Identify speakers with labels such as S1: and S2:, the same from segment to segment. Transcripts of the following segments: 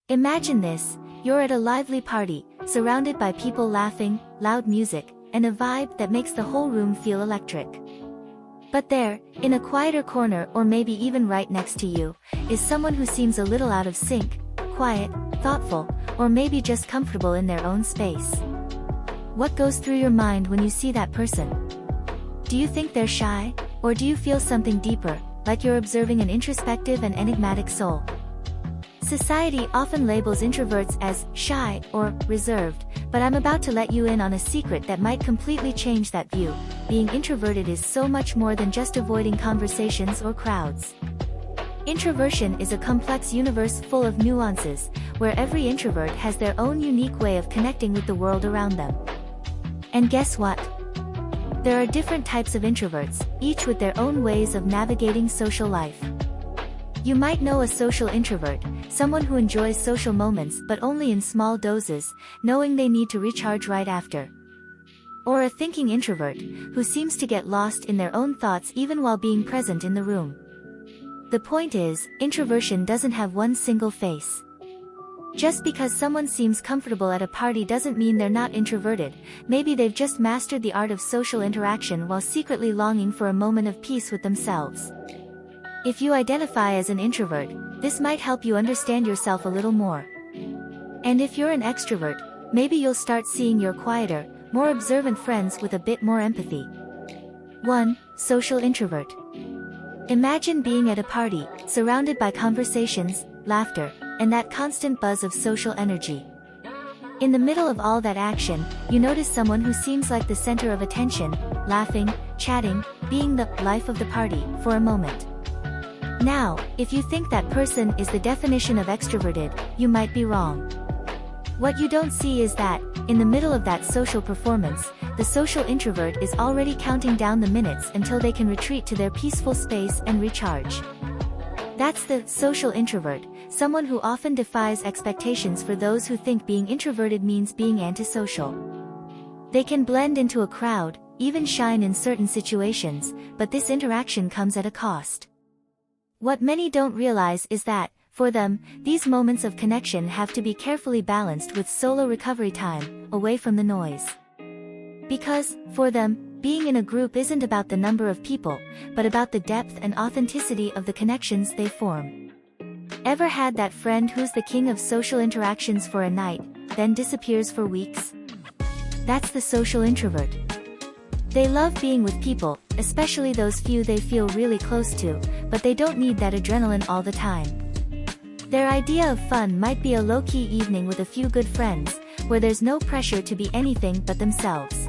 S1: Imagine this, you're at a lively party, surrounded by people laughing, loud music, and a vibe that makes the whole room feel electric. But there, in a quieter corner or maybe even right next to you, is someone who seems a little out of sync, quiet, thoughtful, or maybe just comfortable in their own space. What goes through your mind when you see that person? Do you think they're shy, or do you feel something deeper, like you're observing an introspective and enigmatic soul? Society often labels introverts as shy or reserved, but I'm about to let you in on a secret that might completely change that view. Being introverted is so much more than just avoiding conversations or crowds. Introversion is a complex universe full of nuances, where every introvert has their own unique way of connecting with the world around them. And guess what? There are different types of introverts, each with their own ways of navigating social life. You might know a social introvert, someone who enjoys social moments but only in small doses, knowing they need to recharge right after. Or a thinking introvert, who seems to get lost in their own thoughts even while being present in the room. The point is, introversion doesn't have one single face. Just because someone seems comfortable at a party doesn't mean they're not introverted. Maybe they've just mastered the art of social interaction while secretly longing for a moment of peace with themselves. If you identify as an introvert, this might help you understand yourself a little more. And if you're an extrovert, maybe you'll start seeing your quieter, more observant friends with a bit more empathy. 1. Social introvert. Imagine being at a party, surrounded by conversations, laughter, and that constant buzz of social energy. In the middle of all that action, you notice someone who seems like the center of attention, laughing, chatting, being the life of the party for a moment. Now, if you think that person is the definition of extroverted, you might be wrong. What you don't see is that, in the middle of that social performance, the social introvert is already counting down the minutes until they can retreat to their peaceful space and recharge. That's the social introvert, someone who often defies expectations for those who think being introverted means being antisocial. They can blend into a crowd, even shine in certain situations, but this interaction comes at a cost. What many don't realize is that, for them, these moments of connection have to be carefully balanced with solo recovery time, away from the noise. Because, for them, being in a group isn't about the number of people, but about the depth and authenticity of the connections they form. Ever had that friend who's the king of social interactions for a night, then disappears for weeks? That's the social introvert. They love being with people, especially those few they feel really close to, but they don't need that adrenaline all the time. Their idea of fun might be a low-key evening with a few good friends, where there's no pressure to be anything but themselves.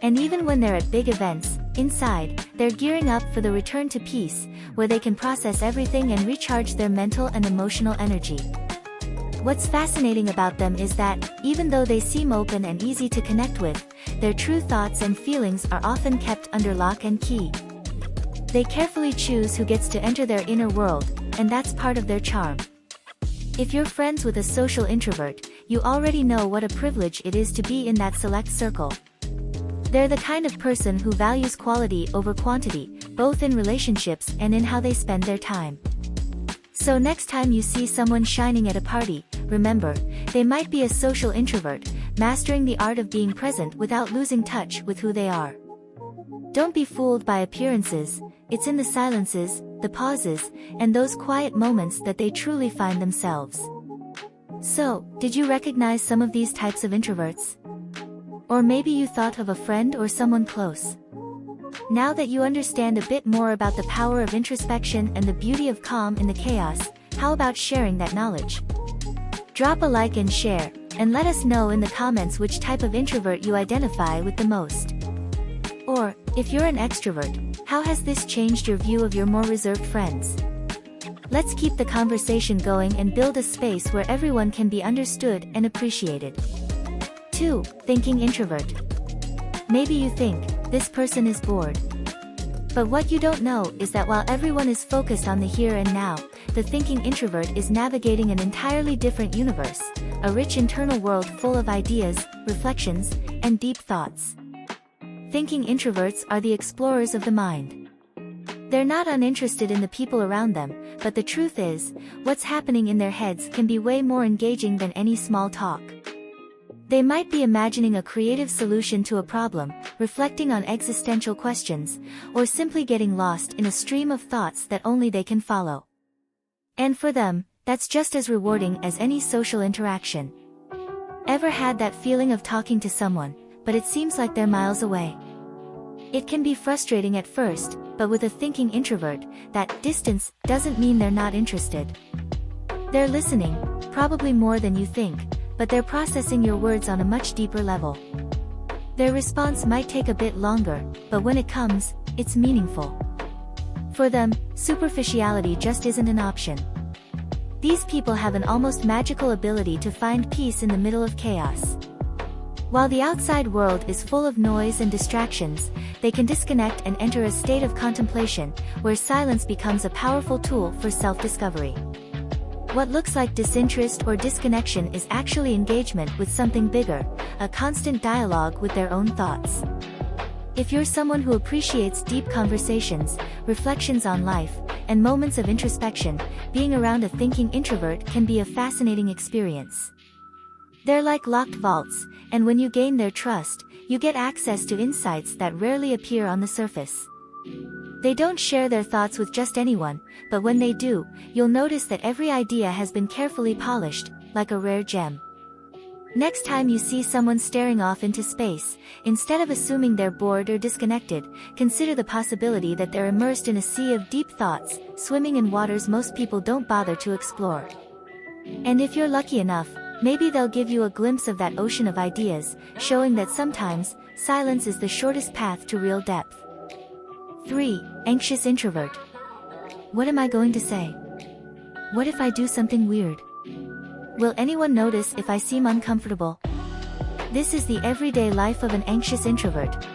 S1: And even when they're at big events, inside, they're gearing up for the return to peace, where they can process everything and recharge their mental and emotional energy. What's fascinating about them is that, even though they seem open and easy to connect with, their true thoughts and feelings are often kept under lock and key. They carefully choose who gets to enter their inner world, and that's part of their charm. If you're friends with a social introvert, you already know what a privilege it is to be in that select circle. They're the kind of person who values quality over quantity, both in relationships and in how they spend their time. So next time you see someone shining at a party, remember, they might be a social introvert, mastering the art of being present without losing touch with who they are. Don't be fooled by appearances. It's in the silences, the pauses, and those quiet moments that they truly find themselves. So, did you recognize some of these types of introverts? Or maybe you thought of a friend or someone close. Now that you understand a bit more about the power of introspection and the beauty of calm in the chaos, how about sharing that knowledge? Drop a like and share, and let us know in the comments which type of introvert you identify with the most. Or, if you're an extrovert, how has this changed your view of your more reserved friends? Let's keep the conversation going and build a space where everyone can be understood and appreciated. 2. Thinking introvert. Maybe you think, this person is bored. But what you don't know is that while everyone is focused on the here and now, the thinking introvert is navigating an entirely different universe, a rich internal world full of ideas, reflections, and deep thoughts. Thinking introverts are the explorers of the mind. They're not uninterested in the people around them, but the truth is, what's happening in their heads can be way more engaging than any small talk. They might be imagining a creative solution to a problem, reflecting on existential questions, or simply getting lost in a stream of thoughts that only they can follow. And for them, that's just as rewarding as any social interaction. Ever had that feeling of talking to someone, but it seems like they're miles away? It can be frustrating at first, but with a thinking introvert, that distance doesn't mean they're not interested. They're listening, probably more than you think, but they're processing your words on a much deeper level. Their response might take a bit longer, but when it comes, it's meaningful. For them, superficiality just isn't an option. These people have an almost magical ability to find peace in the middle of chaos. While the outside world is full of noise and distractions, they can disconnect and enter a state of contemplation, where silence becomes a powerful tool for self-discovery. What looks like disinterest or disconnection is actually engagement with something bigger, a constant dialogue with their own thoughts. If you're someone who appreciates deep conversations, reflections on life, and moments of introspection, being around a thinking introvert can be a fascinating experience. They're like locked vaults, and when you gain their trust, you get access to insights that rarely appear on the surface. They don't share their thoughts with just anyone, but when they do, you'll notice that every idea has been carefully polished, like a rare gem. Next time you see someone staring off into space, instead of assuming they're bored or disconnected, consider the possibility that they're immersed in a sea of deep thoughts, swimming in waters most people don't bother to explore. And if you're lucky enough, maybe they'll give you a glimpse of that ocean of ideas, showing that sometimes, silence is the shortest path to real depth. 3. Anxious introvert. What am I going to say? What if I do something weird? Will anyone notice if I seem uncomfortable? This is the everyday life of an anxious introvert.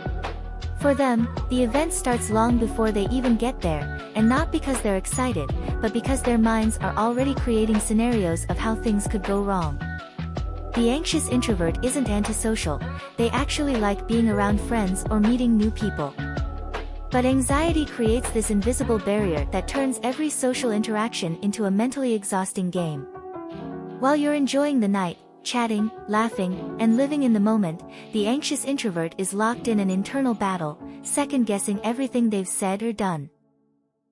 S1: For them, the event starts long before they even get there, and not because they're excited, but because their minds are already creating scenarios of how things could go wrong. The anxious introvert isn't antisocial, they actually like being around friends or meeting new people. But anxiety creates this invisible barrier that turns every social interaction into a mentally exhausting game. While you're enjoying the night, chatting, laughing, and living in the moment, the anxious introvert is locked in an internal battle, second-guessing everything they've said or done.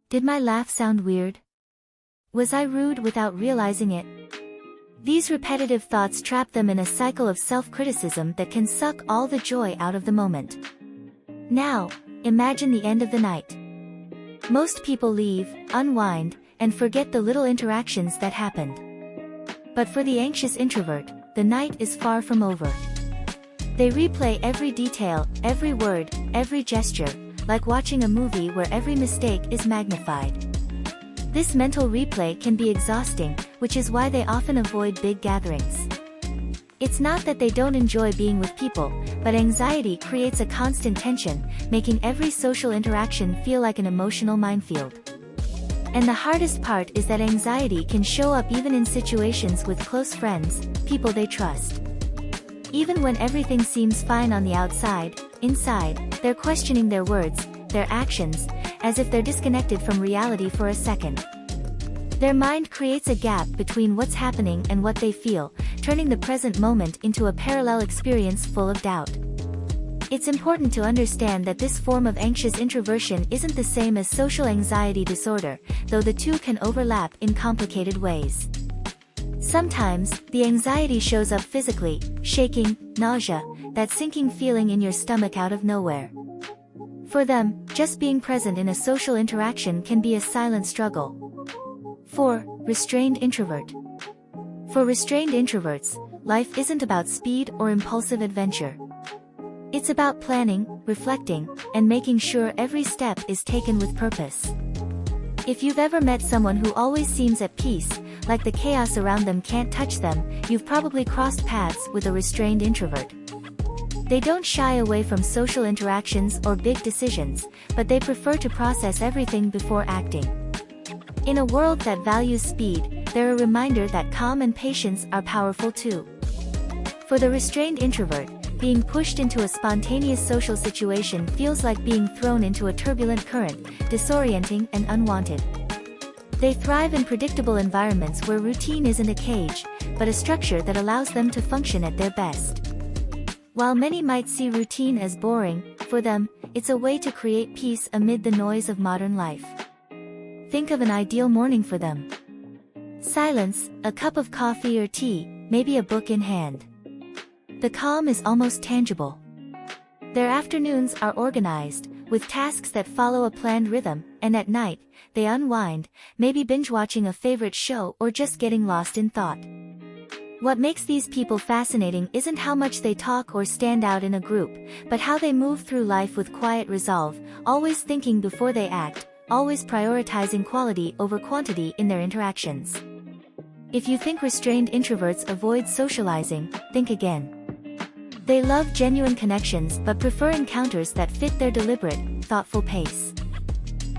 S1: Did my laugh sound weird? Was I rude without realizing it? These repetitive thoughts trap them in a cycle of self-criticism that can suck all the joy out of the moment. Now, imagine the end of the night. Most people leave, unwind, and forget the little interactions that happened. But for the anxious introvert, the night is far from over. They replay every detail, every word, every gesture, like watching a movie where every mistake is magnified. This mental replay can be exhausting, which is why they often avoid big gatherings. It's not that they don't enjoy being with people, but anxiety creates a constant tension, making every social interaction feel like an emotional minefield. And the hardest part is that anxiety can show up even in situations with close friends, people they trust. Even when everything seems fine on the outside, inside, they're questioning their words, their actions, as if they're disconnected from reality for a second. Their mind creates a gap between what's happening and what they feel, turning the present moment into a parallel experience full of doubt. It's important to understand that this form of anxious introversion isn't the same as social anxiety disorder, though the two can overlap in complicated ways. Sometimes, the anxiety shows up physically, shaking, nausea, that sinking feeling in your stomach out of nowhere. For them, just being present in a social interaction can be a silent struggle. 4. Restrained introvert. For restrained introverts, life isn't about speed or impulsive adventure. It's about planning, reflecting, and making sure every step is taken with purpose. If you've ever met someone who always seems at peace, like the chaos around them can't touch them, you've probably crossed paths with a restrained introvert. They don't shy away from social interactions or big decisions, but they prefer to process everything before acting. In a world that values speed, they're a reminder that calm and patience are powerful too. For the restrained introvert, being pushed into a spontaneous social situation feels like being thrown into a turbulent current, disorienting and unwanted. They thrive in predictable environments where routine isn't a cage, but a structure that allows them to function at their best. While many might see routine as boring, for them, it's a way to create peace amid the noise of modern life. Think of an ideal morning for them. Silence, a cup of coffee or tea, maybe a book in hand. The calm is almost tangible. Their afternoons are organized, with tasks that follow a planned rhythm, and at night, they unwind, maybe binge-watching a favorite show or just getting lost in thought. What makes these people fascinating isn't how much they talk or stand out in a group, but how they move through life with quiet resolve, always thinking before they act, always prioritizing quality over quantity in their interactions. If you think restrained introverts avoid socializing, think again. They love genuine connections but prefer encounters that fit their deliberate, thoughtful pace.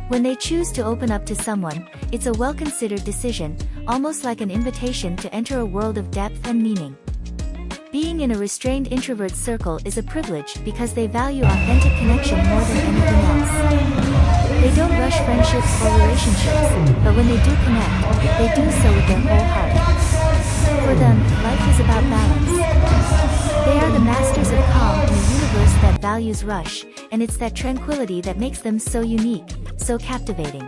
S1: When they choose to open up to someone, it's a well-considered decision, almost like an invitation to enter a world of depth and meaning. Being in a restrained introvert circle is a privilege because they value authentic connection more than anything else. They don't rush friendships or relationships, but when they do connect, they do so with their whole heart. For them, life is about balance. They are the masters of calm in a universe that values rush, and it's that tranquility that makes them so unique, so captivating.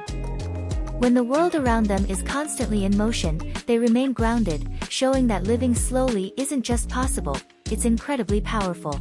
S1: When the world around them is constantly in motion, they remain grounded, showing that living slowly isn't just possible, it's incredibly powerful.